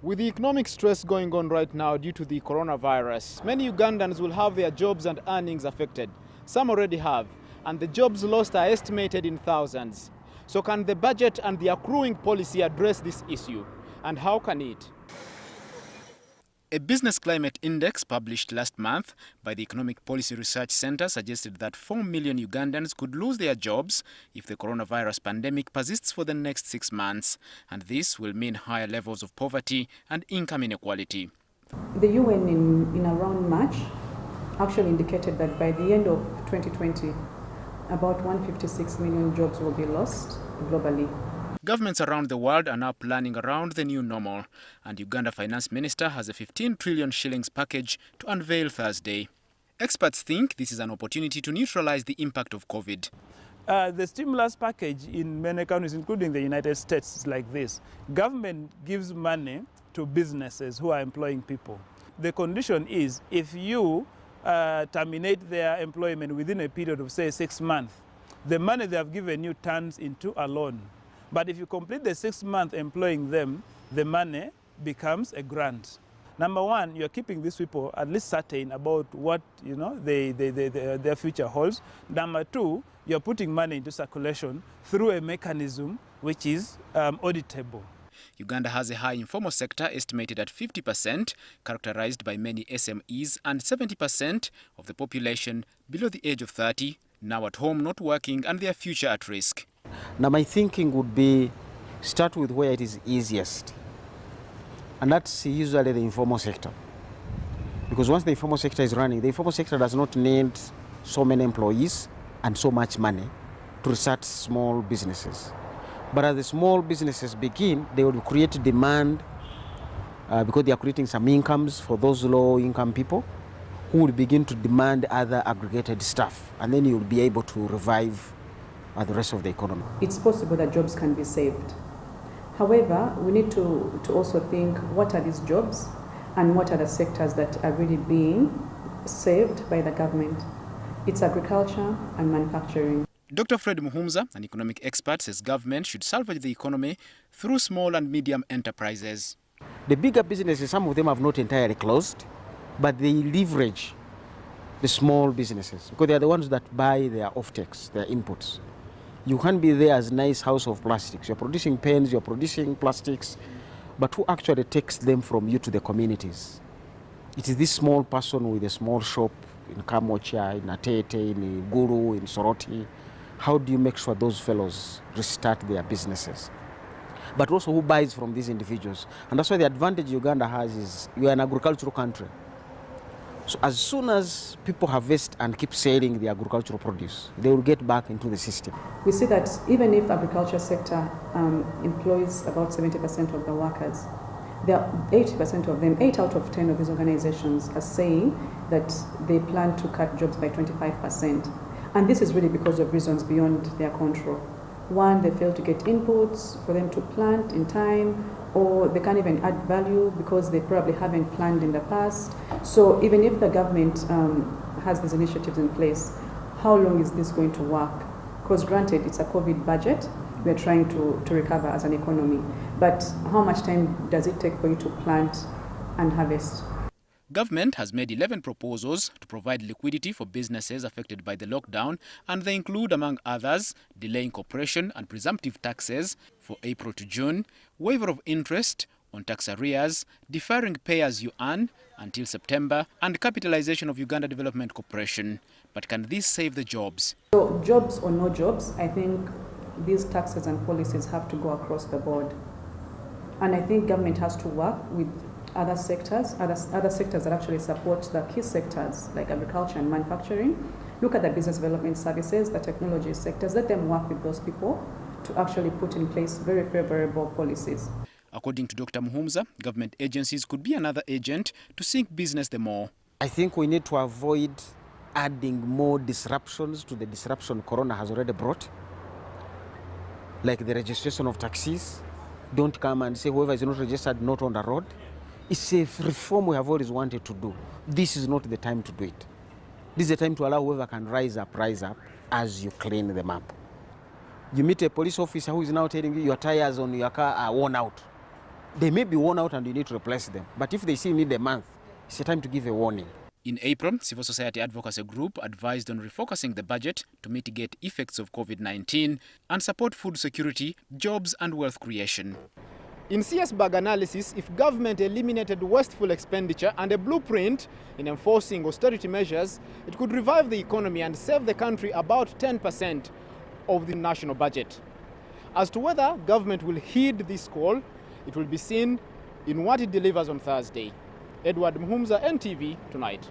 With the economic stress going on right now due to the coronavirus, many Ugandans will have their jobs and earnings affected. Some already have, and the jobs lost are estimated in thousands. So can the budget and the accruing policy address this issue? And how can it? A business climate index published last month by the Economic Policy Research Center suggested that 4 million Ugandans could lose their jobs if the coronavirus pandemic persists for the next 6 months. And this will mean higher levels of poverty and income inequality. The UN in around March actually indicated that by the end of 2020, about 156 million jobs will be lost globally. Governments around the world are now planning around the new normal, and Uganda Finance Minister has a 15 trillion shillings package to unveil Thursday. Experts think this is an opportunity to neutralize the impact of COVID. The stimulus package in many countries, including the United States, is like this. Government gives money to businesses who are employing people. The condition is if you terminate their employment within a period of, say, 6 months, the money they have given you turns into a loan. But if you complete the 6 months employing them, the money becomes a grant. Number one, you're keeping these people at least certain about what their future holds. Number two, you're putting money into circulation through a mechanism which is auditable. Uganda has a high informal sector estimated at 50%, characterized by many SMEs, and 70% of the population below the age of 30, now at home not working and their future at risk. Now my thinking would be start with where it is easiest, and that's usually the informal sector. Because once the informal sector is running, the informal sector does not need so many employees and so much money to restart small businesses. But as the small businesses begin, they will create demand because they are creating some incomes for those low income people who will begin to demand other aggregated stuff, and then you will be able to revive the rest of the economy. It's possible that jobs can be saved. However, we need to also think, what are these jobs and what are the sectors that are really being saved by the government? It's agriculture and manufacturing. Dr. Fred Muhumuza, an economic expert, says government should salvage the economy through small and medium enterprises. The bigger businesses, some of them have not entirely closed, but they leverage the small businesses because they are the ones that buy their offtakes, their inputs. You can't be there as a nice house of plastics. You're producing pens, you're producing plastics, but who actually takes them from you to the communities? It is this small person with a small shop in Kamocha, in Atete, in Guru, in Soroti. How do you make sure those fellows restart their businesses? But also who buys from these individuals? And that's why the advantage Uganda has is you are an agricultural country. So as soon as people harvest and keep selling the agricultural produce, they will get back into the system. We see that even if agriculture sector employs about 70% of the workers, there are 80% of them, 8 out of 10 of these organizations are saying that they plan to cut jobs by 25%. And this is really because of reasons beyond their control. One, they fail to get inputs for them to plant in time, or they can't even add value because they probably haven't planned in the past. So even if the government has these initiatives in place, how long is this going to work? Because granted, it's a COVID budget, we're trying to recover as an economy, but how much time does it take for you to plant and harvest? Government has made 11 proposals to provide liquidity for businesses affected by the lockdown, and they include, among others, delaying corporation and presumptive taxes for April to June, waiver of interest on tax arrears, deferring pay as you earn until September, and capitalization of Uganda Development Corporation. But can this save the jobs? So jobs or no jobs, I think these taxes and policies have to go across the board. And I think government has to work with other sectors that actually support the key sectors like agriculture and manufacturing. Look at the business development services, the technology sectors, let them work with those people to actually put in place very favorable policies. According to Dr. Muhumuza, government agencies could be another agent to sink business the more. I think we need to avoid adding more disruptions to the disruption Corona has already brought, like the registration of taxis. Don't come and say whoever is not registered, not on the road. It's a reform we have always wanted to do. This is not the time to do it. This is the time to allow whoever can rise up as you clean them up. You meet a police officer who is now telling you your tires on your car are worn out. they may be worn out and you need to replace them. But if they still need a month, it's a time to give a warning. In April, Civil Society Advocacy Group advised on refocusing the budget to mitigate effects of COVID-19 and support food security, jobs and wealth creation. In CS-BAG analysis, if government eliminated wasteful expenditure and a blueprint in enforcing austerity measures, it could revive the economy and save the country about 10% of the national budget. As to whether government will heed this call, it will be seen in what it delivers on Thursday. Edward Muhumuza, NTV Tonight.